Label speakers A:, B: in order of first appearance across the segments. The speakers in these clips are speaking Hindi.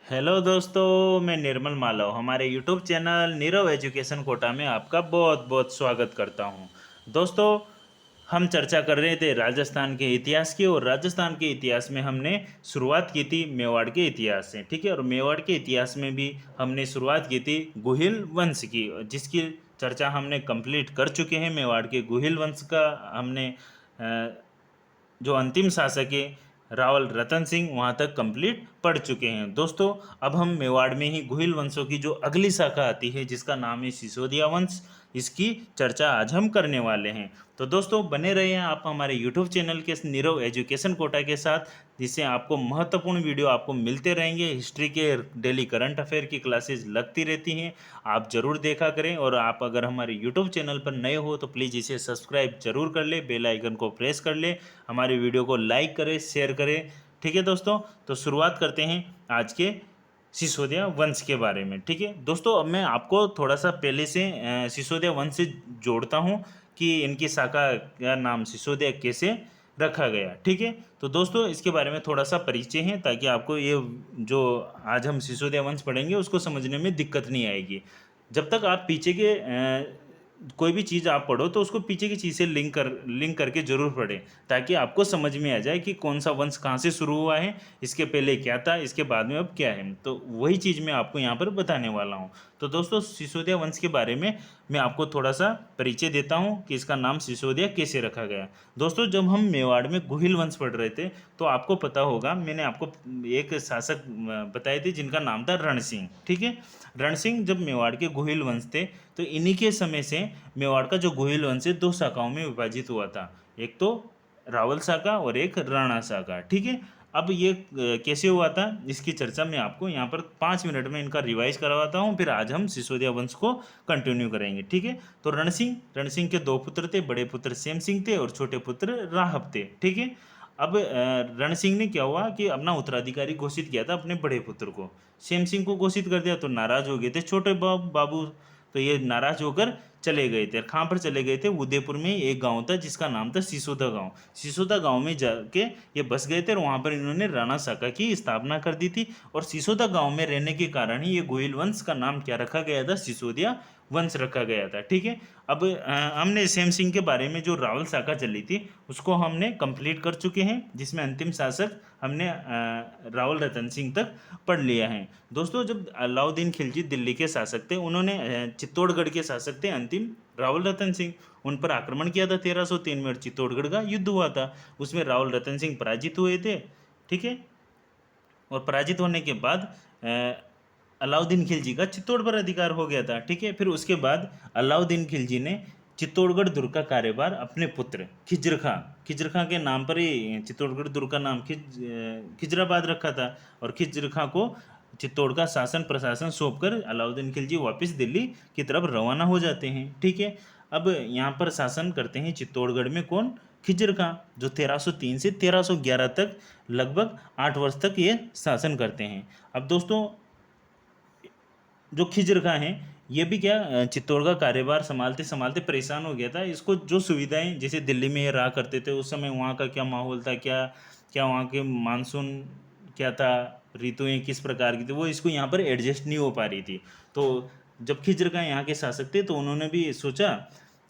A: हेलो दोस्तों, मैं निर्मल मालव हमारे YouTube channel Neerav education Kota में आपका बहुत बहुत स्वागत करता हूं। दोस्तों, हम चर्चा कर रहे थे राजस्थान के इतिहास की, और राजस्थान के इतिहास में हमने शुरुआत की थी मेवाड़ के इतिहास से। ठीक है, और मेवाड़ के इतिहास में भी हमने शुरुआत की थी गुहिल वंश की, जिसकी चर्चा हमने कंप्लीट कर चुके हैं। मेवाड़ के गुहिल वंश का हमने जो अंतिम शासक है रावल रतन सिंह, वहाँ तक कंप्लीट पढ़ चुके हैं। दोस्तों, अब हम मेवाड़ में ही गुहिल वंशों की जो अगली शाखा आती है, जिसका नाम है सिसोदिया वंश, इसकी चर्चा आज हम करने वाले हैं। तो दोस्तों, बने रहिए आप हमारे यूट्यूब चैनल के नीरव एजुकेशन कोटा के साथ, जिससे आपको महत्वपूर्ण वीडियो आपको मिलते रहेंगे। हिस्ट्री के डेली करंट अफेयर की क्लासेस लगती रहती हैं, आप ज़रूर देखा करें। और आप अगर हमारे यूट्यूब चैनल पर नए हो तो प्लीज़ इसे सब्सक्राइब जरूर कर ले, बेल आइकन को प्रेस कर ले, हमारे वीडियो को लाइक करें, शेयर करें। ठीक है दोस्तों, तो शुरुआत करते हैं आज के सिसोदिया वंश के बारे में। ठीक है दोस्तों, अब मैं आपको थोड़ा सा पहले से सिसोदिया वंश से जोड़ता हूँ कि इनकी शाखा का नाम सिसोदिया कैसे रखा गया। ठीक है, तो दोस्तों इसके बारे में थोड़ा सा परिचय है, ताकि आपको ये जो आज हम सिसोदिया वंश पढ़ेंगे उसको समझने में दिक्कत नहीं आएगी। जब तक आप पीछे के कोई भी चीज़ आप पढ़ो तो उसको पीछे की चीज़ से लिंक करके जरूर पढ़ें, ताकि आपको समझ में आ जाए कि कौन सा वंश कहाँ से शुरू हुआ है, इसके पहले क्या था, इसके बाद में अब क्या है। तो वही चीज़ मैं आपको यहाँ पर बताने वाला हूँ। तो दोस्तों, सिसोदिया वंश के बारे में मैं आपको थोड़ा सा परिचय देता हूँ कि इसका नाम सिसोदिया कैसे रखा गया। दोस्तों, जब हम मेवाड़ में गुहिल वंश पढ़ रहे थे तो आपको पता होगा, मैंने आपको एक शासक बताए थे जिनका नाम था रण सिंह। ठीक है, रण सिंह जब मेवाड़ के गुहिल वंश थे, तो इन्हीं के समय से मेवाड़ का जो गुहिल वंश है दो शाखाओं में विभाजित हुआ था, एक तो रावल शाखा और एक राणा शाखा। ठीक है, अब ये कैसे हुआ था इसकी चर्चा मैं आपको यहाँ पर 5 मिनट में इनका रिवाइज करवाता हूँ, फिर आज हम सिसोदिया वंश को कंटिन्यू करेंगे। ठीक है, तो रण सिंह के दो पुत्र थे, बड़े पुत्र सेम सिंह थे और छोटे पुत्र राहब थे। ठीक है, अब रण सिंह ने क्या हुआ कि अपना उत्तराधिकारी घोषित किया था अपने बड़े पुत्र को, सेम सिंह को घोषित कर दिया, तो नाराज हो गए थे छोटे बाबू। तो ये नाराज होकर चले गए थे। कहाँ पर चले गए थे? उदयपुर में एक गांव था जिसका नाम था सिसोदा गांव। सिसोदा गांव में जाके ये बस गए थे और वहाँ पर इन्होंने राणा शाखा की स्थापना कर दी थी। और सिसोदा गांव में रहने के कारण ही ये गोहिल वंश का नाम क्या रखा गया था? सिसोदिया वंश रखा गया था। ठीक है, अब हमने सेम सिंह के बारे में जो रावल शाखा चली थी उसको हमने कंप्लीट कर चुके हैं, जिसमें अंतिम शासक हमने रावल रतन सिंह तक पढ़ लिया है। दोस्तों, जब अलाउद्दीन खिलजी दिल्ली के शासक थे, उन्होंने चित्तौड़गढ़ के शासक थे अंतिम रावल रतन सिंह, उन पर आक्रमण किया था 1303 में, और चित्तौड़गढ़ का युद्ध हुआ था। उसमें रावल रतन सिंह पराजित हुए थे। ठीक है, और पराजित होने के बाद अलाउद्दीन खिलजी का चित्तौड़ पर अधिकार हो गया था। ठीक है, फिर उसके बाद अलाउद्दीन खिलजी ने चित्तौड़गढ़ दुर्ग का कार्यभार अपने पुत्र खिज्र खां के नाम पर ही चित्तौड़गढ़ दुर्ग का नाम खिजराबाद रखा था, और खिज्र खां को चित्तौड़ का शासन प्रशासन सौंपकर अलाउद्दीन खिलजी वापस दिल्ली की तरफ रवाना हो जाते हैं। ठीक है, अब यहाँ पर शासन करते हैं चित्तौड़गढ़ में कौन? खिज्र खां, जो 1303 से 1311 तक लगभग 8 वर्ष तक ये शासन करते हैं। अब दोस्तों, जो खिज्र खां हैं, ये भी क्या चित्तौड़ का कार्यभार संभालते संभालते परेशान हो गया था। इसको जो सुविधाएं जैसे दिल्ली में ये रहा करते थे, उस समय वहाँ का क्या माहौल था, क्या क्या वहाँ के मानसून क्या था, ऋतुएं किस प्रकार की थी, वो इसको यहाँ पर एडजस्ट नहीं हो पा रही थी। तो जब खिज्र खां यहाँ के शासक थे तो उन्होंने भी सोचा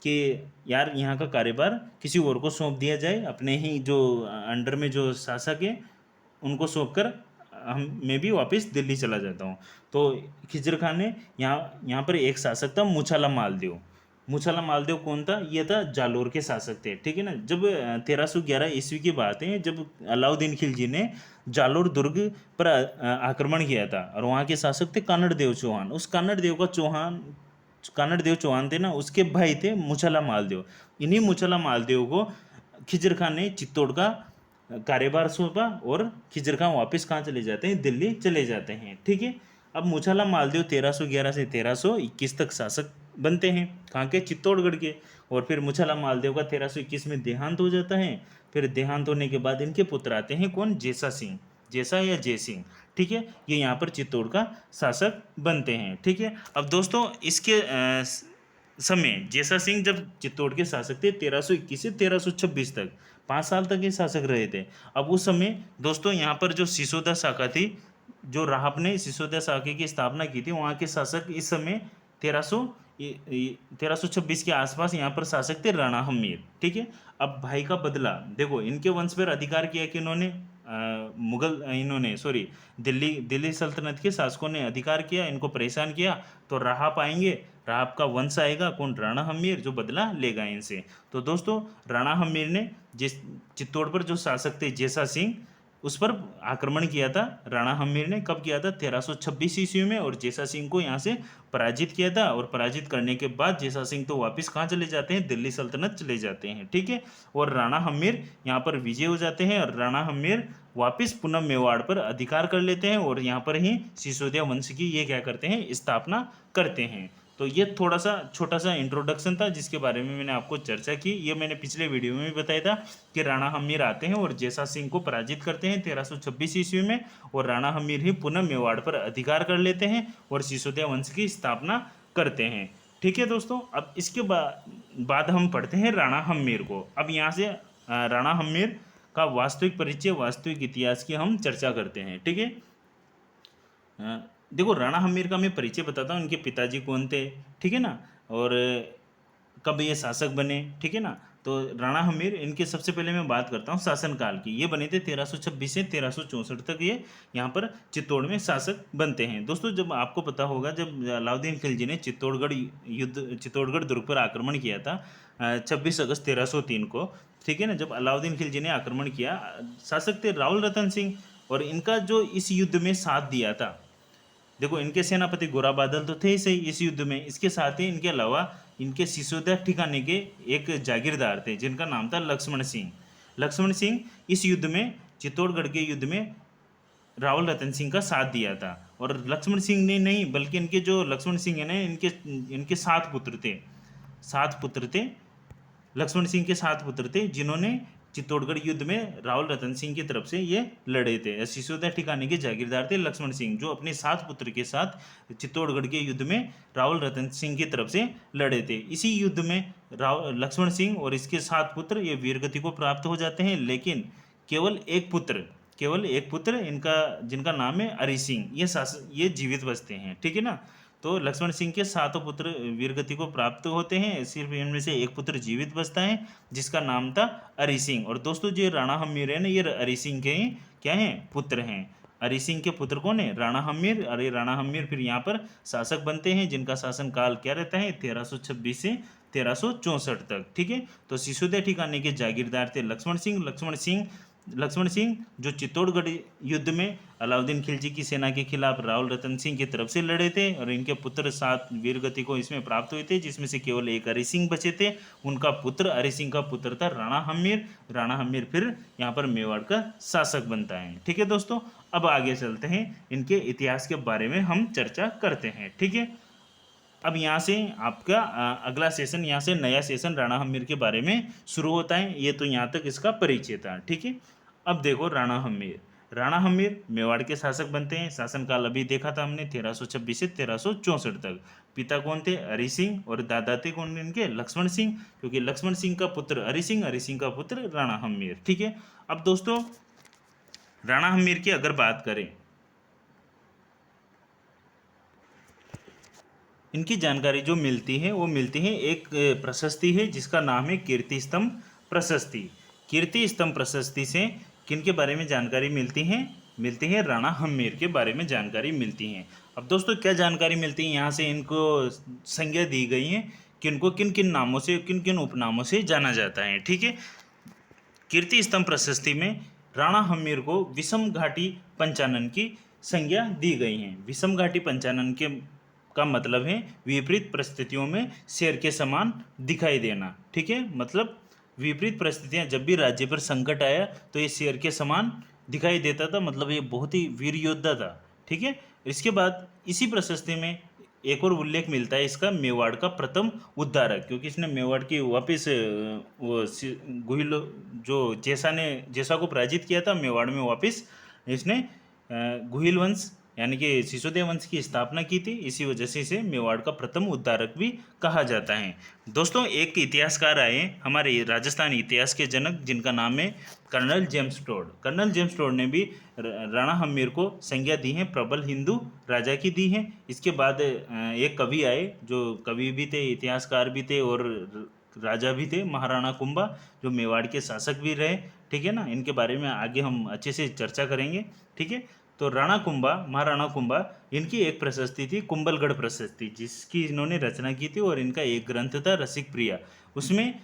A: कि यार यहाँ का कार्यभार किसी और को सौंप दिया जाए, अपने ही जो अंडर में जो शासक है उनको सौंप कर मैं भी वापस दिल्ली चला जाता हूँ। तो खिज्र खान ने यहाँ पर एक शासक था मूछाला मालदेव कौन था? ये था जालोर के शासक थे। ठीक है ना, जब 1311 ईस्वी की बात है, जब अलाउद्दीन खिलजी ने जालोर दुर्ग पर आक्रमण किया था, और वहाँ के शासक थे कानड़ देव चौहान। उस कानड़ देव चौहान थे ना, उसके भाई थे मूछाला मालदेव। इन्हीं मूछाला मालदेव को खिज्र खान ने चित्तौड़ का कार्यभार सौंपा, और खिज्र खां वापस कहाँ चले जाते हैं? दिल्ली चले जाते हैं। ठीक है, अब मूछाला मालदेव 1311 से 1321 तक शासक बनते हैं, कहाँ के? चित्तौड़गढ़ के। और फिर मूछाला मालदेव का 1321 में देहांत हो जाता है। फिर देहांत होने के बाद इनके पुत्र आते हैं कौन? जैसा या जय सिंह। ठीक है, ये यहाँ पर चित्तौड़ का शासक बनते हैं। ठीक है, अब दोस्तों इसके समय जैसा सिंह जब चित्तौड़ के शासक थे 1321 से 1326 तक, 5 साल तक ये शासक रहे थे। अब उस समय दोस्तों यहाँ पर जो सिसोदा शाखा थी जो राहब ने सिसोदिया साके की स्थापना की थी, वहाँ के शासक इस समय 1326 के आसपास यहाँ पर शासक थे राणा हमीर। ठीक है। अब भाई का बदला देखो, इनके वंश पर अधिकार किया कि इन्होंने मुगल इन्होंने सॉरी दिल्ली दिल्ली सल्तनत के शासकों ने अधिकार किया, इनको परेशान किया। तो राहब आएंगे, राहब का वंश आएगा, कौन? राणा हमीर, जो बदला लेगा इनसे। तो दोस्तों राणा हमीर ने जिस चित्तौड़ पर जो शासक थे जैसा सिंह, उस पर आक्रमण किया था राणा हमीर ने। कब किया था? 1326 ईस्वी में। और जैसा सिंह को यहाँ से पराजित किया था। और पराजित करने के बाद जैसा सिंह तो वापस कहाँ चले जाते हैं? दिल्ली सल्तनत चले जाते हैं। ठीक है। और राणा हमीर यहाँ पर विजय हो जाते हैं और राणा हमीर वापस पुनः मेवाड़ पर अधिकार कर लेते हैं और यहाँ पर ही सिसोदिया वंश की ये क्या करते हैं? स्थापना करते हैं। तो ये थोड़ा सा छोटा सा इंट्रोडक्शन था जिसके बारे में मैंने आपको चर्चा की। ये मैंने पिछले वीडियो में भी बताया था कि राणा हमीर आते हैं और जैसा सिंह को पराजित करते हैं 1326 ईस्वी में। और राणा हमीर ही पुनः मेवाड़ पर अधिकार कर लेते हैं और सिसोदिया वंश की स्थापना करते हैं। ठीक है दोस्तों। अब इसके बाद हम पढ़ते हैं राणा हमीर को। अब यहाँ से राणा हमीर का वास्तविक परिचय, वास्तविक इतिहास की हम चर्चा करते हैं। ठीक है। देखो राणा हमीर का मैं परिचय बताता हूँ, इनके पिताजी कौन थे, ठीक है ना, और कब ये शासक बने, ठीक है ना। तो राणा हमीर, इनके सबसे पहले मैं बात करता हूँ शासनकाल की। ये बने थे 1326 से 1364 तक, ये यहाँ पर चित्तौड़ में शासक बनते हैं। दोस्तों जब आपको पता होगा, जब अलाउद्दीन खिलजी ने चित्तौड़गढ़ दुर्ग पर आक्रमण किया था 26 अगस्त 1303 को, ठीक है ना। जब अलाउद्दीन खिलजी ने आक्रमण किया, शासक थे रावल रतन सिंह, और इनका जो इस युद्ध में साथ दिया था, देखो इनके सेनापति गोरा बादल तो थे ही सही इस युद्ध में, इसके साथ ही इनके अलावा इनके सिसोदिया ठिकाने के एक जागीरदार थे जिनका नाम था लक्ष्मण सिंह। लक्ष्मण सिंह इस युद्ध में, चित्तौड़गढ़ के युद्ध में रावल रतन सिंह का साथ दिया था। और लक्ष्मण सिंह ने नहीं, बल्कि इनके जो लक्ष्मण सिंह है ना, इनके 7 पुत्र थे। 7 पुत्र थे, लक्ष्मण सिंह के 7 पुत्र थे जिन्होंने चित्तौड़गढ़ युद्ध में रावल रतन सिंह की तरफ से ये लड़े थे। सिसोदिया ठिकाने के जागीरदार थे लक्ष्मण सिंह, जो अपने 7 पुत्र के साथ चित्तौड़गढ़ के युद्ध में रावल रतन सिंह की तरफ से लड़े थे। इसी युद्ध में लक्ष्मण सिंह और इसके 7 पुत्र ये वीरगति को प्राप्त हो जाते हैं, लेकिन केवल एक पुत्र इनका, जिनका नाम है हरि सिंह, ये जीवित बचते हैं। ठीक है ना। तो लक्ष्मण सिंह के 7 पुत्र वीरगति को प्राप्त होते हैं, सिर्फ इनमें से एक पुत्र जीवित बचता है जिसका नाम था हरि सिंह। और दोस्तों जो राणा हमीर है ना, ये हरि सिंह के ही क्या हैं? पुत्र हैं। हरि सिंह के पुत्र कौन है? राणा हमीर। अरे राणा हमीर फिर यहाँ पर शासक बनते हैं जिनका शासन काल क्या रहता है? 1326 से 1364 तक। ठीक है। तो सिसोदिया ठिकाने के जागीरदार थे लक्ष्मण सिंह जो चित्तौड़गढ़ युद्ध में अलाउद्दीन खिलजी की सेना के खिलाफ रावल रतन सिंह की तरफ से लड़े थे, और इनके पुत्र 7 वीरगति को इसमें प्राप्त हुए थे, जिसमें से केवल एक हरि सिंह बचे थे। उनका पुत्र, हरि सिंह का पुत्र था राणा हमीर फिर यहाँ पर मेवाड़ का शासक बनता है। ठीक है दोस्तों। अब आगे चलते हैं, इनके इतिहास के बारे में हम चर्चा करते हैं। ठीक है। अब यहाँ से आपका अगला सेशन, यहाँ से नया सेशन राणा हमीर के बारे में शुरू होता है। ये तो यहाँ तक इसका परिचय था। ठीक है। अब देखो राणा हमीर मेवाड़ के शासक बनते हैं। शासनकाल अभी देखा था हमने 1326 से 1364 तक। पिता कौन थे? हरि सिंह, और दादा थे कौन इनके? लक्ष्मण सिंह, क्योंकि लक्ष्मण सिंह का पुत्र हरि सिंह का पुत्र राणा हमीर। ठीक है। अब दोस्तों राणा हमीर की अगर बात करें, इनकी जानकारी जो मिलती है वो मिलती है, एक प्रशस्ति है जिसका नाम है कीर्ति स्तंभ प्रशस्ति। कीर्ति स्तंभ प्रशस्ति से किनके बारे में जानकारी मिलती है राणा हमीर के बारे में जानकारी मिलती है। अब दोस्तों क्या जानकारी मिलती है? यहाँ से इनको संज्ञा दी गई है कि इनको किन किन नामों से, किन किन उपनामों से जाना जाता है। ठीक है। कीर्ति स्तंभ प्रशस्ति में राणा हमीर को विषम घाटी पंचानन की संज्ञा दी गई है। विषम घाटी पंचानन के का मतलब है विपरीत परिस्थितियों में शेर के समान दिखाई देना। ठीक है। मतलब विपरीत परिस्थितियां, जब भी राज्य पर संकट आया तो ये शेर के समान दिखाई देता था, मतलब ये बहुत ही वीर योद्धा था। ठीक है। इसके बाद इसी प्रशस्ति में एक और उल्लेख मिलता है इसका, मेवाड़ का प्रथम उद्धारक, क्योंकि इसने मेवाड़ की वापस वो गुहिल जो जैसा को पराजित किया था, मेवाड़ में वापस इसने गुहिल वंश यानी कि सिसोदिया वंश की स्थापना की थी। इसी वजह से इसे मेवाड़ का प्रथम उद्धारक भी कहा जाता है। दोस्तों, एक इतिहासकार आए हमारे राजस्थान इतिहास के जनक, जिनका नाम है colonel James Tod. Colonel James Tod ने भी राणा हम्मीर को संज्ञा दी है प्रबल हिंदू राजा की दी है। इसके बाद एक कवि आए, जो कवि भी थे, इतिहासकार भी थे और राजा भी थे, महाराणा कुंभा, जो मेवाड़ के शासक भी रहे। ठीक है ना, इनके बारे में आगे हम अच्छे से चर्चा करेंगे। ठीक है, तो राणा कुंभा, महाराणा कुंभा, इनकी एक प्रशस्ति थी कुंभलगढ़ प्रशस्ति, जिसकी इन्होंने रचना की थी, और इनका एक ग्रंथ था रसिक प्रिया। उसमें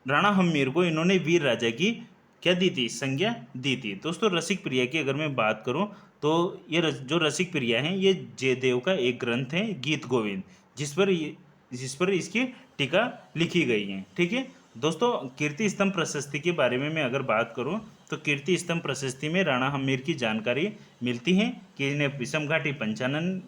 A: राणा हम्मीर को इन्होंने वीर राजा की क्या दी थी, संज्ञा दी थी। दोस्तों, रसिक प्रिया की अगर मैं बात करूं तो ये जो रसिक प्रिया हैं, ये जयदेव का एक ग्रंथ है, गीत गोविंद, जिस पर इसकी टीका लिखी गई है। ठीक है दोस्तों, कीर्ति स्तंभ प्रशस्ति के बारे में मैं अगर बात करूं तो कीर्ति स्तंभ प्रशस्ति में राणा हम्मीर की जानकारी मिलती है कि इन्हें विषम घाटी पंचानन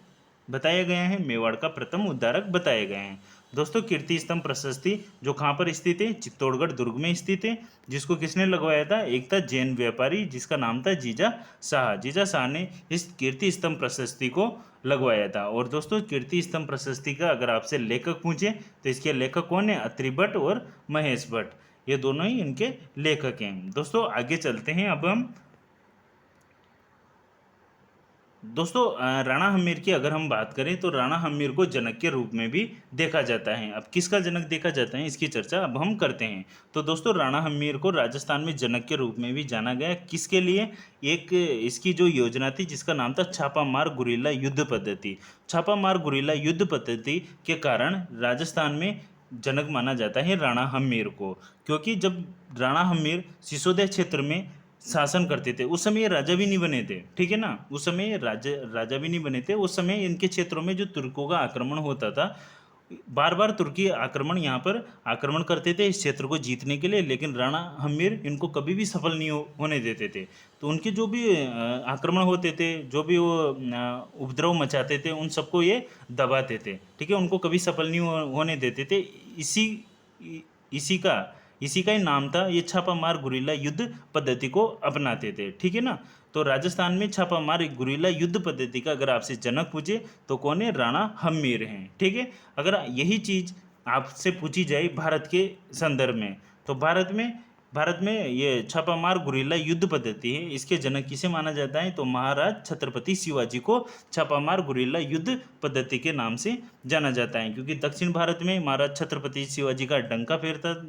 A: बताया गया है, मेवाड़ का प्रथम उद्धारक बताए गए हैं। दोस्तों, कीर्ति स्तंभ प्रशस्ति जो कहाँ पर स्थित है, चित्तौड़गढ़ दुर्ग में स्थित है, जिसको किसने लगवाया था, एक था जैन व्यापारी जिसका नाम था जीजा शाह। जीजा शाह ने इस कीर्ति स्तंभ प्रशस्ति को लगवाया था। और दोस्तों, कीर्ति स्तंभ प्रशस्ति का अगर आपसे लेखक पूछे तो इसके लेखक कौन है, अत्रि भट्ट और महेश भट्ट, ये दोनों ही इनके लेखक हैं। दोस्तों, आगे चलते हैं अब हम। दोस्तों, राणा हम्मीर की अगर हम बात करें तो राणा हम्मीर को जनक के रूप में भी देखा जाता है। अब किसका जनक देखा जाता है, इसकी चर्चा अब हम करते हैं। तो दोस्तों, राणा हम्मीर को राजस्थान में जनक के रूप में भी जाना गया। किसके लिए, एक इसकी जो योजना थी जिसका नाम था छापामार गुरिल्ला युद्ध पद्धति। छापामार गुरिल्ला युद्ध पद्धति के कारण राजस्थान में जनक माना जाता है राणा हम्मीर को, क्योंकि जब राणा हम्मीर सिसोदिया क्षेत्र में शासन करते थे, उस समय ये राजा भी नहीं बने थे। ठीक है ना, उस समय ये राजा भी नहीं बने थे। उस समय इनके क्षेत्रों में जो तुर्कों का आक्रमण होता था, बार बार तुर्की आक्रमण यहाँ पर आक्रमण करते थे इस क्षेत्र को जीतने के लिए, लेकिन राणा हम्मीर इनको कभी भी सफल नहीं होने देते थे। तो उनके जो भी आक्रमण होते थे, जो भी वो उपद्रव मचाते थे, उन सबको ये दबाते थे। ठीक है, उनको कभी सफल नहीं होने देते थे। इसी का इसी का ही नाम था, ये छापामार गुरिल्ला युद्ध पद्धति को अपनाते थे। ठीक है ना, तो राजस्थान में छापामार गुरिल्ला युद्ध पद्धति का अगर आपसे जनक पूछे तो कौन है, राणा हम्मीर हैं। ठीक है, अगर यही चीज़ आपसे पूछी जाए भारत के संदर्भ में, तो भारत में ये छापामार गुरिल्ला युद्ध पद्धति है, इसके जनक किसे माना जाता है, तो महाराज छत्रपति शिवाजी को छापामार गुरिल्ला युद्ध पद्धति के नाम से जाना जाता है, क्योंकि दक्षिण भारत में महाराज छत्रपति शिवाजी का डंका फेरता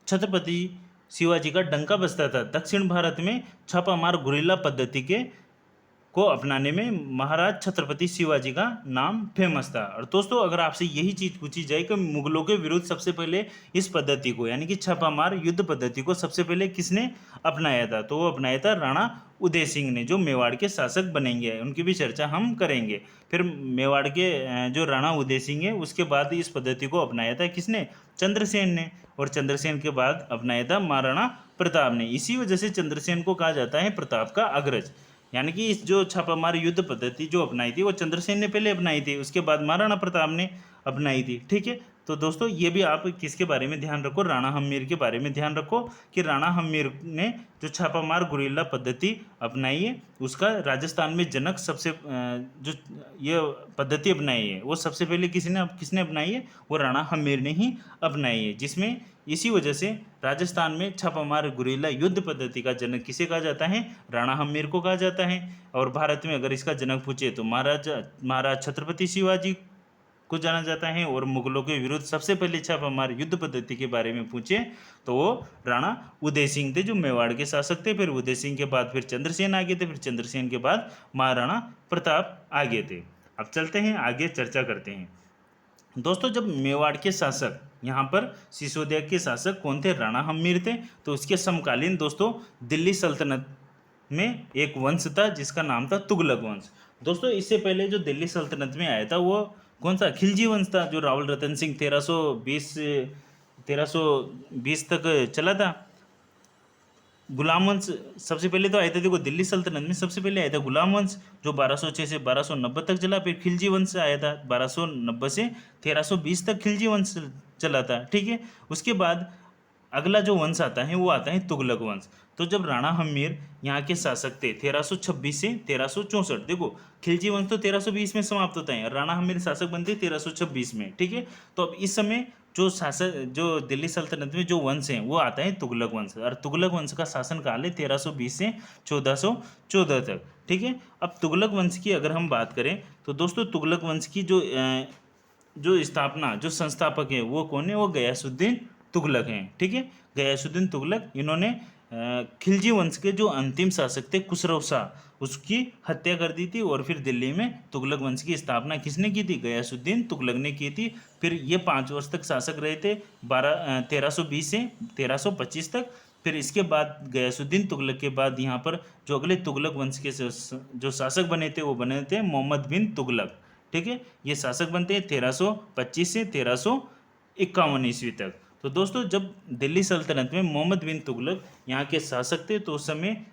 A: छत्रपति शिवाजी का डंका बजता था। दक्षिण भारत में छापामार गुरिल्ला पद्धति को अपनाने में महाराज छत्रपति शिवाजी का नाम फेमस था। और दोस्तों, अगर आपसे यही चीज़ पूछी जाए कि मुगलों के विरुद्ध सबसे पहले इस पद्धति को, यानी कि छापामार युद्ध पद्धति को सबसे पहले किसने अपनाया था, तो वो अपनाया था राणा उदय सिंह ने, जो मेवाड़ के शासक बनेंगे। उनकी भी चर्चा हम करेंगे। फिर मेवाड़ के जो राणा उदय सिंह है, उसके बाद इस पद्धति को अपनाया था किसने, चंद्रसेन ने, और चंद्रसेन के बाद अपनाया था महाराणा प्रताप ने। इसी वजह से चंद्रसेन को कहा जाता है प्रताप का अग्रज। यानी कि इस जो छापामार युद्ध पद्धति जो अपनाई थी वो चंद्रसेन ने पहले अपनाई थी, उसके बाद महाराणा प्रताप ने अपनाई थी। ठीक है, तो दोस्तों, ये भी आप किसके बारे में ध्यान रखो, राणा हम्मीर के बारे में ध्यान रखो कि राणा हम्मीर ने जो छापामार गुरिल्ला पद्धति अपनाई है, उसका राजस्थान में जनक सबसे जो ये पद्धति अपनाई है, वो सबसे पहले किसने अपनाई है, वो राणा हम्मीर ने ही अपनाई है। जिसमें इसी वजह से राजस्थान में छापामार गुरिल्ला युद्ध पद्धति का जनक किसे कहा जाता है, राणा हम्मीर को कहा जाता है। और भारत में अगर इसका जनक पूछे तो महाराज छत्रपति शिवाजी को जाना जाता है। और मुगलों के विरुद्ध सबसे पहले छापामार युद्ध पद्धति के बारे में पूछे तो वो राणा उदय सिंह थे, जो मेवाड़ के शासक थे। फिर उदय सिंह के बाद फिर चंद्रसेन आगे थे, फिर चंद्रसेन के बाद महाराणा प्रताप आगे थे। अब चलते हैं आगे, चर्चा करते हैं। दोस्तों, जब मेवाड़ के शासक, यहाँ पर सिसोदिया के शासक कौन थे, राणा हम्मीर थे, तो उसके समकालीन दोस्तों दिल्ली सल्तनत में एक वंश था जिसका नाम था तुगलक वंश। दोस्तों, इससे पहले जो दिल्ली सल्तनत में आया था वो कौन सा, खिलजी वंश था, जो रावल रतन सिंह 1320 तक चला था। गुलाम वंश सबसे पहले तो आया था, देखो दिल्ली सल्तनत में सबसे पहले आया था गुलाम वंश, जो 1206 से 1290 तक चला। फिर खिलजी वंश आया था 1290 से 1320 तक खिलजी वंश चला था, ठीक है। उसके बाद अगला जो वंश आता है वो आता है तुगलक वंश। तो जब राणा हम्मीर यहाँ के शासक थे 1326 से 1364, देखो खिलजी वंश तो 1320 में समाप्त होता है और राणा हम्मीर शासक बनते 1326 में, ठीक है। तो अब इस समय जो शासक, जो दिल्ली सल्तनत में जो वंश है वो आता है तुगलक वंश, और तुगलक वंश का शासन काल है 1320 से 1414 तक, ठीक है। अब तुगलक वंश की अगर हम बात करें तो दोस्तों तुगलक वंश की जो स्थापना, जो संस्थापक है वो कौन है, वो गयासुद्दीन तुगलक हैं, ठीक है। गयासुद्दीन तुगलक, इन्होंने खिलजी वंश के जो अंतिम शासक थे खुसरो शाह, उसकी हत्या कर दी थी और फिर दिल्ली में तुगलक वंश की स्थापना किसने की थी, गयासुद्दीन तुगलक ने की थी। फिर ये 5 वर्ष तक शासक रहे थे 1320 से 1325 तक। फिर इसके बाद गयासुद्दीन तुगलक के बाद यहाँ पर जो अगले तुगलक वंश के जो शासक बने थे वो बने थे मोहम्मद बिन तुगलक, ठीक है। ये शासक बनते हैं 1325 से 1351 ईस्वी तक। तो दोस्तों जब दिल्ली सल्तनत में मोहम्मद बिन तुगलक यहाँ के शासक थे तो उस समय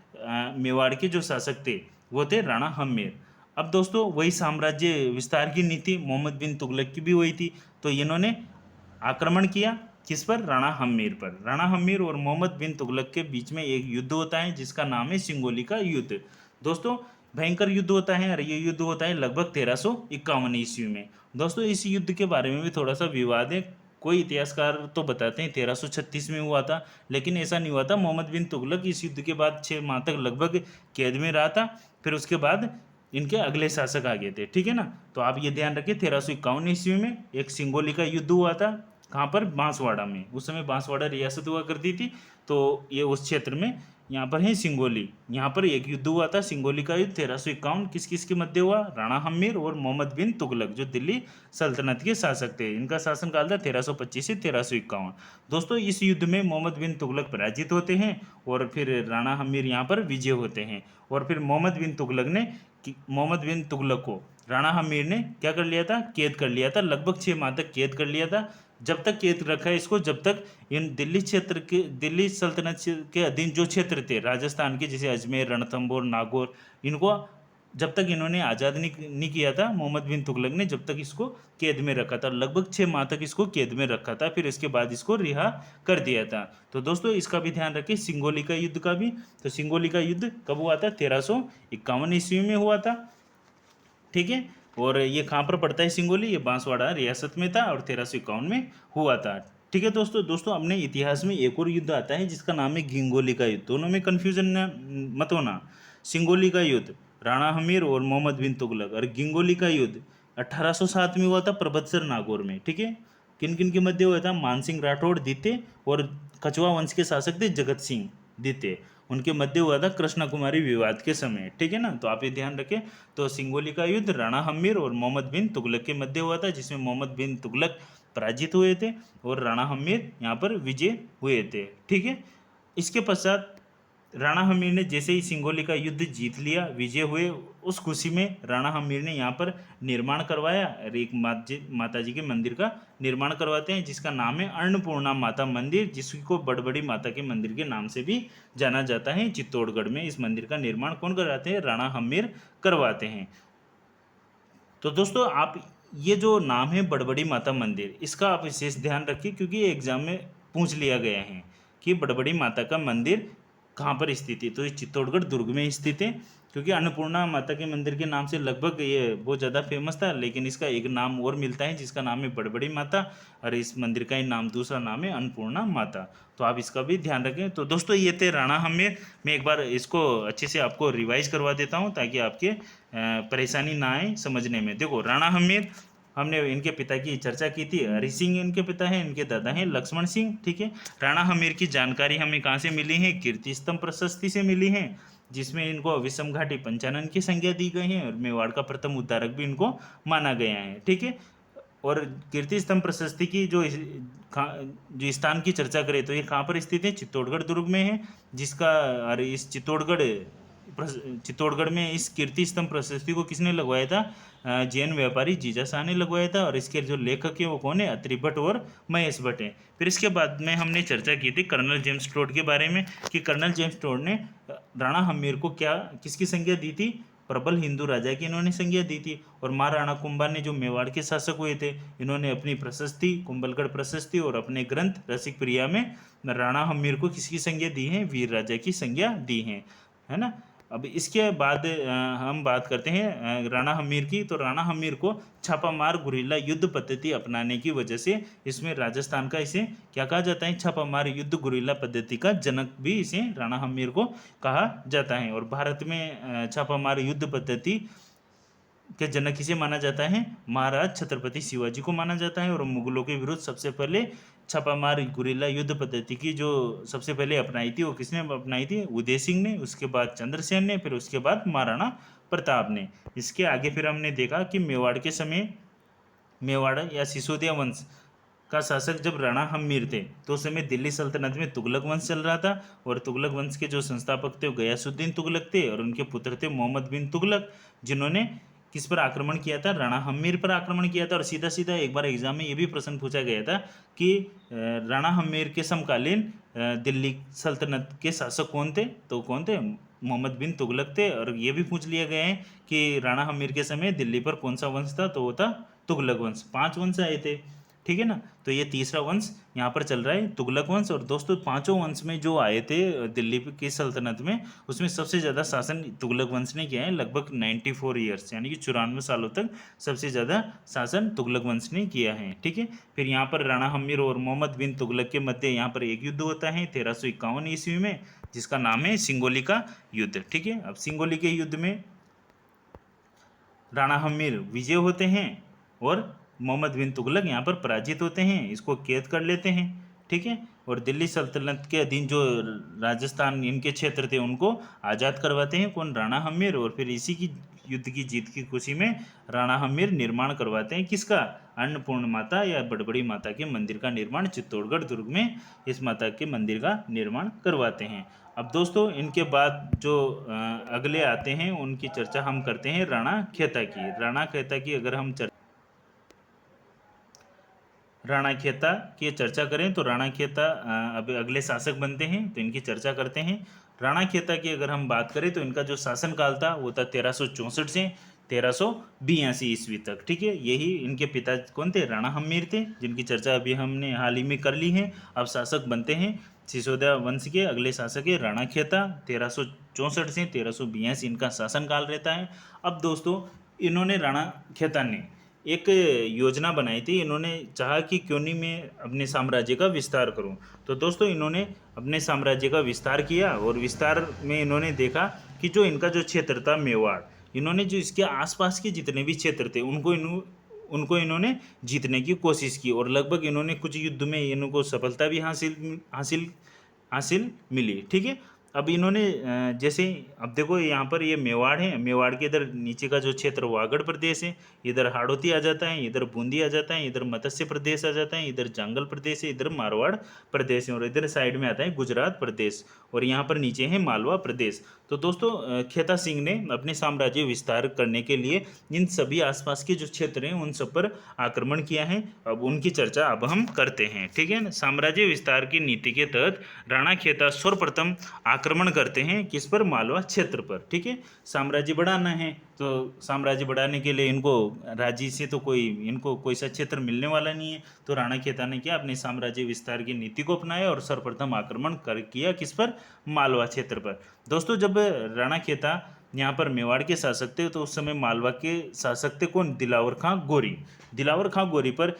A: मेवाड़ के जो शासक थे वो थे राणा हम्मीर। अब दोस्तों वही साम्राज्य विस्तार की नीति मोहम्मद बिन तुगलक की भी वही थी। तो इन्होंने आक्रमण किया किस पर, राणा हम्मीर पर। राणा हम्मीर और मोहम्मद बिन तुगलक के बीच में एक युद्ध होता है जिसका नाम है सिंगोली का युद्ध। दोस्तों भयंकर युद्ध होता है और ये युद्ध होता है लगभग 1351 ईस्वी में। दोस्तों इस युद्ध के बारे में भी थोड़ा सा विवाद है। कोई इतिहासकार तो बताते हैं 1336 में हुआ था, लेकिन ऐसा नहीं हुआ था। मोहम्मद बिन तुगलक इस युद्ध के बाद 6 माह तक लगभग कैद में रहा था। फिर उसके बाद इनके अगले शासक आ गए थे, ठीक है ना। तो आप ये ध्यान रखिए 1351 ईस्वी में एक सिंगोली का युद्ध हुआ था। कहाँ पर, बांसवाड़ा में। उस समय बांसवाड़ा रियासत हुआ करती थी, तो ये उस क्षेत्र में यहाँ पर है सिंगोली। यहाँ पर एक युद्ध हुआ था सिंगोली का युद्ध 1351। किस किस के मध्य हुआ, राणा हम्मीर और मोहम्मद बिन तुगलक जो दिल्ली सल्तनत के शासक थे। इनका शासनकाल था 1325 से 1351। दोस्तों इस युद्ध में मोहम्मद बिन तुगलक पराजित होते हैं और फिर राणा हम्मीर यहाँ पर विजय होते हैं। और फिर मोहम्मद बिन तुगलक को राणा हम्मीर ने क्या कर लिया था, कैद कर लिया था। लगभग 6 माह तक कैद कर लिया था। जब तक कैद रखा है इसको, जब तक इन दिल्ली सल्तनत के अधीन जो क्षेत्र थे राजस्थान के, जैसे अजमेर, रणथंभौर, नागौर, इनको जब तक इन्होंने आज़ाद नहीं किया था मोहम्मद बिन तुगलक ने, जब तक इसको कैद में रखा था। लगभग 6 माह तक इसको कैद में रखा था, फिर इसके बाद इसको रिहा कर दिया था। तो दोस्तों इसका भी ध्यान रखिए, सिंगोली का युद्ध का भी। तो सिंगोली का युद्ध कब हुआ था, 1351 ईस्वी में हुआ था, ठीक है। और ये कहाँ पर पड़ता है सिंगोली, ये बांसवाड़ा रियासत में था और 1351 में हुआ था, ठीक है। दोस्तों अपने इतिहास में एक और युद्ध आता है जिसका नाम है घिंगोली का युद्ध। दोनों में कन्फ्यूजन मत होना। सिंगोली का युद्ध राणा हमीर और मोहम्मद बिन तुगलक, और घिंगोली का युद्ध 1807 में हुआ था प्रबत्सर नागौर में, ठीक है। किन किन के मध्य हुआ था, मानसिंह राठौड़ द्वितीय और कछवा वंश के शासक थे जगत सिंह द्वितीय, उनके मध्य हुआ था कृष्णा कुमारी विवाद के समय, ठीक है ना। तो आप ये ध्यान रखें। तो सिंगोली का युद्ध राणा हम्मीर और मोहम्मद बिन तुगलक के मध्य हुआ था, जिसमें मोहम्मद बिन तुगलक पराजित हुए थे और राणा हम्मीर यहाँ पर विजय हुए थे, ठीक है। इसके पश्चात राणा हम्मीर ने जैसे ही सिंगोली का युद्ध जीत लिया, विजय हुए, उस खुशी में राणा हम्मीर ने यहाँ पर निर्माण करवाया और एक माता जी के मंदिर का निर्माण करवाते हैं जिसका नाम है अन्नपूर्णा माता मंदिर, जिसको बड़बड़ी माता के मंदिर के नाम से भी जाना जाता है। चित्तौड़गढ़ में इस मंदिर का निर्माण कौन करवाते हैं, राणा हम्मीर करवाते हैं। तो दोस्तों आप ये जो नाम है बड़बड़ी माता मंदिर, इसका आप विशेष ध्यान रखिए क्योंकि ये एग्जाम में पूछ लिया गया है कि बड़बड़ी माता का मंदिर कहाँ पर स्थित है। तो ये चित्तौड़गढ़ दुर्ग में स्थित है, क्योंकि अन्नपूर्णा माता के मंदिर के नाम से लगभग ये बहुत ज़्यादा फेमस था, लेकिन इसका एक नाम और मिलता है जिसका नाम है बड़बड़ी माता, और इस मंदिर का ही नाम दूसरा नाम है अन्नपूर्णा माता। तो आप इसका भी ध्यान रखें। तो दोस्तों ये थे राणा हम्मीर। मैं एक बार इसको अच्छे से आपको रिवाइज करवा देता हूँ ताकि आपके परेशानी ना आए समझने में। देखो राणा हम्मीर, हमने इनके पिता की चर्चा की थी, हरि सिंह इनके पिता हैं, इनके दादा हैं लक्ष्मण सिंह, ठीक है। राणा हम्मीर की जानकारी हमें कहाँ से मिली है, कीर्ति स्तंभ प्रशस्ति से मिली है, जिसमें इनको विषम घाटी पंचानन की संज्ञा दी गई है और मेवाड़ का प्रथम उद्धारक भी इनको माना गया है, ठीक है। और कीर्ति स्तंभ प्रशस्ति की जो स्थान की चर्चा करें तो ये कहाँ पर स्थित है, चित्तौड़गढ़ दुर्ग में है, जिसका और इस चित्तौड़गढ़ में इस कीर्ति स्तंभ प्रशस्ति को किसने लगवाया था, जैन व्यापारी जीजा शाह ने लगवाया था। और इसके जो लेखक है वो कौन है, अत्रि भट्ट और महेश भट्ट हैं। फिर इसके बाद में हमने चर्चा की थी कर्नल जेम्स टोड के बारे में कि कर्नल जेम्स टोड ने राणा हम्मीर को किसकी संज्ञा दी थी, प्रबल हिंदू राजा की इन्होंने संज्ञा दी थी। और महाराणा कुंभा ने जो मेवाड़ के शासक हुए थे, इन्होंने अपनी प्रशस्ति कुंभलगढ़ प्रशस्ति और अपने ग्रंथ रसिक प्रिया में राणा हम्मीर को किसकी संज्ञा दी है? वीर राजा की संज्ञा दी है ना। अब इसके बाद हम बात करते हैं राणा हम्मीर की। तो राणा हम्मीर को छापामार गुरिल्ला युद्ध पद्धति अपनाने की वजह से इसमें राजस्थान का इसे क्या कहा जाता है? छापामार युद्ध गुरिल्ला पद्धति का जनक भी इसे राणा हम्मीर को कहा जाता है। और भारत में छापामार युद्ध पद्धति के जनक इसे माना जाता है महाराज छत्रपति शिवाजी को माना जाता है। और मुगलों के विरुद्ध सबसे पहले छापामार गुरिल्ला युद्ध पद्धति की जो सबसे पहले अपनाई थी वो किसने अपनाई थी? उदय सिंह ने, उसके बाद चंद्रसेन ने, फिर उसके बाद महाराणा प्रताप ने। इसके आगे फिर हमने देखा कि मेवाड़ के समय मेवाड़ या सिसोदिया वंश का शासक जब राणा हम्मीर थे तो उस समय दिल्ली सल्तनत में तुगलक वंश चल रहा था। और तुगलक वंश के जो संस्थापक थे वो गयासुद्दीन तुगलक थे और उनके पुत्र थे मोहम्मद बिन तुगलक, जिन्होंने किस पर आक्रमण किया था? राणा हम्मीर पर आक्रमण किया था। और सीधा सीधा एक बार एग्जाम में ये भी प्रश्न पूछा गया था कि राणा हम्मीर के समकालीन दिल्ली सल्तनत के शासक कौन थे? तो कौन थे? मोहम्मद बिन तुगलक थे। और ये भी पूछ लिया गया है कि राणा हम्मीर के समय दिल्ली पर कौन सा वंश था? तो वो था तुगलक वंश। 5 वंश आए थे, ठीक है ना। तो ये तीसरा वंश यहाँ पर चल रहा है, तुगलक वंश। और दोस्तों पांचों वंश में जो आए थे दिल्ली की सल्तनत में, उसमें सबसे ज़्यादा शासन तुगलक वंश ने किया है, लगभग 94 ईयर्स, यानी कि 94 सालों तक सबसे ज़्यादा शासन तुगलक वंश ने किया है, ठीक है। फिर यहाँ पर राणा हम्मीर और मोहम्मद बिन तुगलक के मध्य यहाँ पर एक युद्ध होता है 1351 ईस्वी में, जिसका नाम है सिंगोली का युद्ध, ठीक है। अब सिंगोली के युद्ध में राणा हम्मीर विजय होते हैं और मोहम्मद बिन तुगलक यहाँ पर पराजित होते हैं, इसको कैद कर लेते हैं, ठीक है। और दिल्ली सल्तनत के अधीन जो राजस्थान इनके क्षेत्र थे उनको आज़ाद करवाते हैं कौन? राणा हम्मीर। और फिर इसी की युद्ध की जीत की खुशी में राणा हम्मीर निर्माण करवाते हैं किसका? अन्नपूर्ण माता या बड़बड़ी माता के मंदिर का निर्माण चित्तौड़गढ़ दुर्ग में इस माता के मंदिर का निर्माण करवाते हैं। अब दोस्तों इनके बाद जो अगले आते हैं उनकी चर्चा हम करते हैं राणा खेता की। राणा खेता की अगर हम राणा खेता की चर्चा करें तो राणा खेता अब अगले शासक बनते हैं, तो इनकी चर्चा करते हैं। राणा खेता की अगर हम बात करें तो इनका जो शासनकाल था वो था 1364 से 1382 ईस्वी तक, ठीक है। यही इनके पिता कौन थे? राणा हम्मीर थे, जिनकी चर्चा अभी हमने हाल ही में कर ली है। अब शासक बनते हैं सिसोदिया वंश के अगले शासक है राणा खेता, 1364 से 1382 इनका शासनकाल रहता है। अब दोस्तों इन्होंने राणा खेता ने एक योजना बनाई थी, इन्होंने चाहा कि क्यों नहीं मैं अपने साम्राज्य का विस्तार करूं। तो दोस्तों इन्होंने अपने साम्राज्य का विस्तार किया और विस्तार में इन्होंने देखा कि जो इनका जो क्षेत्र था मेवाड़, इन्होंने जो इसके आसपास के जितने भी क्षेत्र थे उनको इन्होंने जीतने की कोशिश की। और लगभग इन्होंने कुछ युद्ध में इनको सफलता भी हासिल मिली, ठीक है। अब इन्होंने जैसे अब देखो यहाँ पर ये मेवाड़ है, मेवाड़ के इधर नीचे का जो क्षेत्र वागड़ प्रदेश है, इधर हाड़ौती आ जाता है, इधर बूंदी आ जाता है, इधर मत्स्य प्रदेश आ जाता है, इधर जांगल प्रदेश है, इधर मारवाड़ प्रदेश है, और इधर साइड में आता है गुजरात प्रदेश, और यहाँ पर नीचे है मालवा प्रदेश। तो दोस्तों खेता सिंह ने अपने साम्राज्य विस्तार करने के लिए इन सभी आसपास के जो क्षेत्र हैं उन सब पर आक्रमण किया है। अब उनकी चर्चा अब हम करते हैं, ठीक है ना। साम्राज्य विस्तार की नीति के तहत राणा खेता सर्वप्रथम आक्रमण करते हैं किस पर? मालवा क्षेत्र पर, ठीक है। साम्राज्य बढ़ाना है तो साम्राज्य बढ़ाने के लिए इनको राज्य से तो इनको कोई सा क्षेत्र मिलने वाला नहीं है। तो राणा खेता ने क्या अपने साम्राज्य विस्तार की नीति को अपनाया और सर्वप्रथम आक्रमण किया किस पर? मालवा क्षेत्र पर। दोस्तों जब राणा खेता यहाँ पर मेवाड़ के शासक थे तो उस समय मालवा के शासक थे कौन? दिलावर खां गोरी। दिलावर खां गोरी पर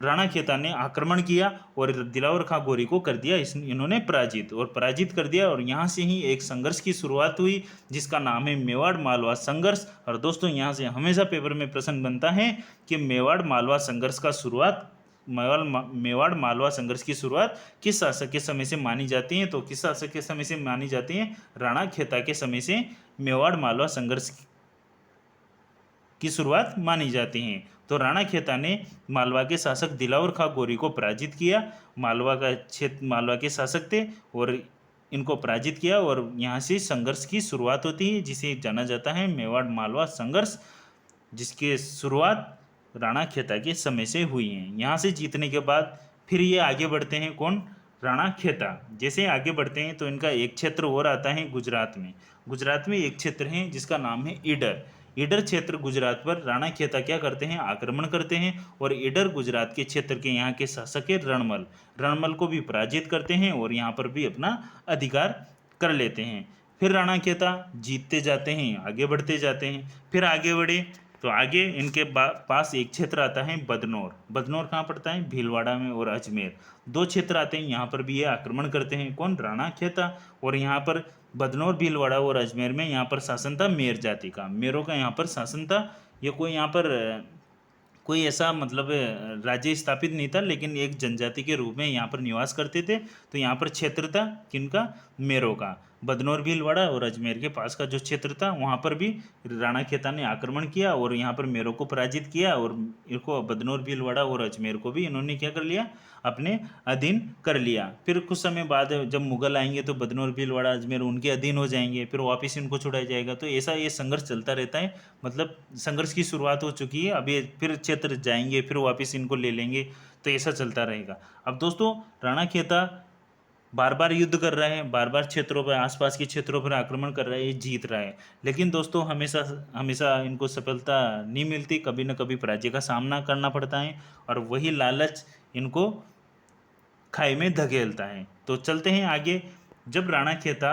A: राणा खेता ने आक्रमण किया और दिलावर खां गोरी को कर दिया इन्होंने पराजित कर दिया। और यहाँ से ही एक संघर्ष की शुरुआत हुई जिसका नाम है मेवाड़ मालवा संघर्ष। और दोस्तों यहाँ से हमेशा पेपर में प्रश्न बनता है कि मेवाड़ मालवा संघर्ष की शुरुआत किस शासक के समय से मानी जाती है? तो किस शासक के समय से मानी जाती है? राणा खेता के समय से मेवाड़ मालवा संघर्ष की शुरुआत मानी जाती है। तो राणा खेता ने मालवा के शासक दिलावर खां गोरी को पराजित किया। मालवा के शासक थे और इनको पराजित किया और यहाँ से संघर्ष की शुरुआत होती है जिसे जाना जाता है मेवाड़ मालवा संघर्ष, जिसकी शुरुआत राणा खेता के समय से हुई है। यहाँ से जीतने के बाद फिर ये आगे बढ़ते हैं कौन? राणा खेता। जैसे आगे बढ़ते हैं तो इनका एक क्षेत्र और आता है गुजरात में। गुजरात में एक क्षेत्र है जिसका नाम है ईडर। ईडर क्षेत्र गुजरात पर राणा खेता क्या करते हैं, आक्रमण करते हैं और ईडर गुजरात के क्षेत्र के यहाँ के शासक है रणमल। रणमल को भी पराजित करते हैं और यहाँ पर भी अपना अधिकार कर लेते हैं। फिर राणा खेता जीतते जाते हैं, आगे बढ़ते जाते हैं। फिर आगे बढ़े तो आगे इनके पास एक क्षेत्र आता है बदनौर। बदनौर कहाँ पड़ता है, भीलवाड़ा में और अजमेर। दो क्षेत्र आते हैं, यहाँ पर भी ये आक्रमण करते हैं। कौन, राणा खेता। और यहाँ पर बदनौर, भीलवाड़ा और अजमेर में यहाँ पर शासन था मेर जाति का, मेरों का यहाँ पर शासन था। ये कोई यहाँ पर कोई ऐसा मतलब राज्य स्थापित नहीं था, लेकिन एक जनजाति के रूप में यहाँ पर निवास करते थे। तो यहाँ पर क्षेत्र था किनका, मेरों का। बदनौर, भीलवाड़ा और अजमेर के पास का जो क्षेत्र था वहाँ पर भी राणा खेता ने आक्रमण किया और यहाँ पर मेरों को पराजित किया और इनको बदनौर, भीलवाड़ा और अजमेर को भी इन्होंने क्या कर लिया, अपने अधीन कर लिया। फिर कुछ समय बाद जब मुगल आएंगे तो बदनौर, भीलवाड़ा, अजमेर उनके अधीन हो जाएंगे, फिर वापस इनको छुड़ाया जाएगा। तो ऐसा ये संघर्ष चलता रहता है। मतलब संघर्ष की शुरुआत हो चुकी है, अब ये फिर क्षेत्र जाएंगे, फिर वापस इनको ले लेंगे, तो ऐसा चलता रहेगा। अब दोस्तों राणा खेता बार बार युद्ध कर रहा है, बार बार क्षेत्रों पर, आसपास के क्षेत्रों पर आक्रमण कर रहा है, ये जीत रहा है। लेकिन दोस्तों हमेशा हमेशा इनको सफलता नहीं मिलती, कभी न कभी पराजय का सामना करना पड़ता है और वही लालच इनको खाई में धकेलता है। तो चलते हैं आगे। जब राणा खेता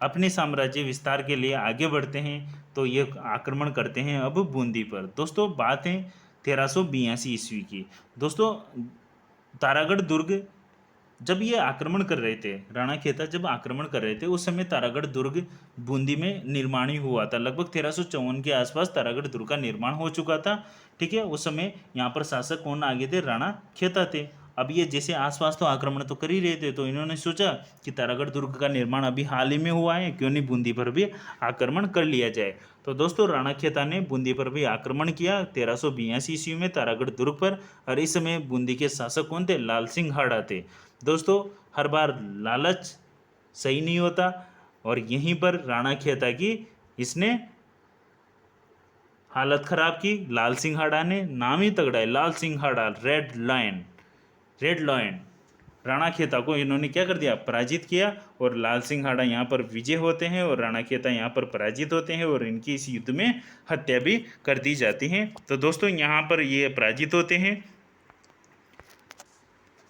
A: अपने साम्राज्य विस्तार के लिए आगे बढ़ते हैं तो ये आक्रमण करते हैं अब बूंदी पर। दोस्तों बात है 1382 ईस्वी की। दोस्तों तारागढ़ दुर्ग जब ये आक्रमण कर रहे थे, राणा खेता जब आक्रमण कर रहे थे उस समय तारागढ़ दुर्ग बूंदी में निर्माण ही हुआ था। लगभग 1354 के आसपास तारागढ़ दुर्ग का निर्माण हो चुका था। ठीक है, उस समय यहाँ पर शासक कौन आगे थे, राणा खेता थे। अब ये जैसे आसपास तो आक्रमण तो कर ही रहे थे, तो इन्होंने सोचा कि तारागढ़ दुर्ग का निर्माण अभी हाल ही में हुआ है, क्यों नहीं बूंदी पर भी आक्रमण कर लिया जाए। तो दोस्तों राणा खेता ने बूंदी पर भी आक्रमण किया 1382 ईस्वी में तारागढ़ दुर्ग पर। और इस समय बूंदी के शासक कौन थे, लाल सिंह हाड़ा थे। दोस्तों हर बार लालच सही नहीं होता और यहीं पर राणा खेता की इसने हालत खराब की। लाल सिंह हाड़ा ने, नाम ही तगड़ा है, Lal Singh Hada, red lion, red lion. Rana Kheta को इन्होंने क्या कर दिया, पराजित किया और लाल सिंह हाड़ा यहाँ पर विजय होते हैं और राणा खेता यहाँ पर पराजित होते हैं और इनकी इस युद्ध में हत्या भी कर दी जाती है। तो दोस्तों यहाँ पर ये पराजित होते हैं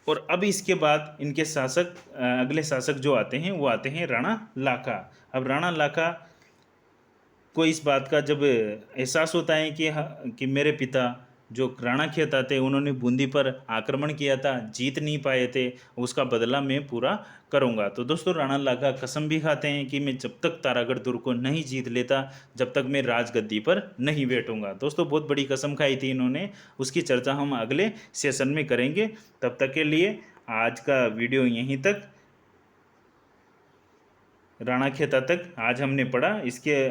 A: और अब इसके बाद इनके शासक, अगले शासक जो आते हैं वो आते हैं राणा लाखा। अब राणा लाखा को इस बात का जब एहसास होता है कि मेरे पिता जो राणा खेता थे उन्होंने बूंदी पर आक्रमण किया था, जीत नहीं पाए थे, उसका बदला मैं पूरा करूंगा। तो दोस्तों राणा लाखा कसम भी खाते हैं कि मैं जब तक तारागढ़ दुर्ग को नहीं जीत लेता, जब तक मैं राजगद्दी पर नहीं बैठूंगा। दोस्तों बहुत बड़ी कसम खाई थी इन्होंने, उसकी चर्चा हम अगले सेशन में करेंगे। तब तक के लिए आज का वीडियो यहीं तक, राणा खेता तक आज हमने पढ़ा। इसके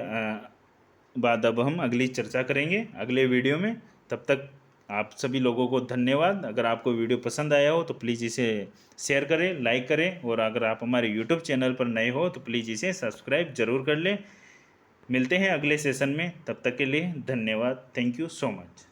A: बाद अब हम अगली चर्चा करेंगे अगले वीडियो में। तब तक आप सभी लोगों को धन्यवाद। अगर आपको वीडियो पसंद आया हो तो प्लीज़ इसे शेयर करें, लाइक करें और अगर आप हमारे यूट्यूब चैनल पर नए हो तो प्लीज़ इसे सब्सक्राइब जरूर कर लें। मिलते हैं अगले सेशन में, तब तक के लिए धन्यवाद। Thank you so much.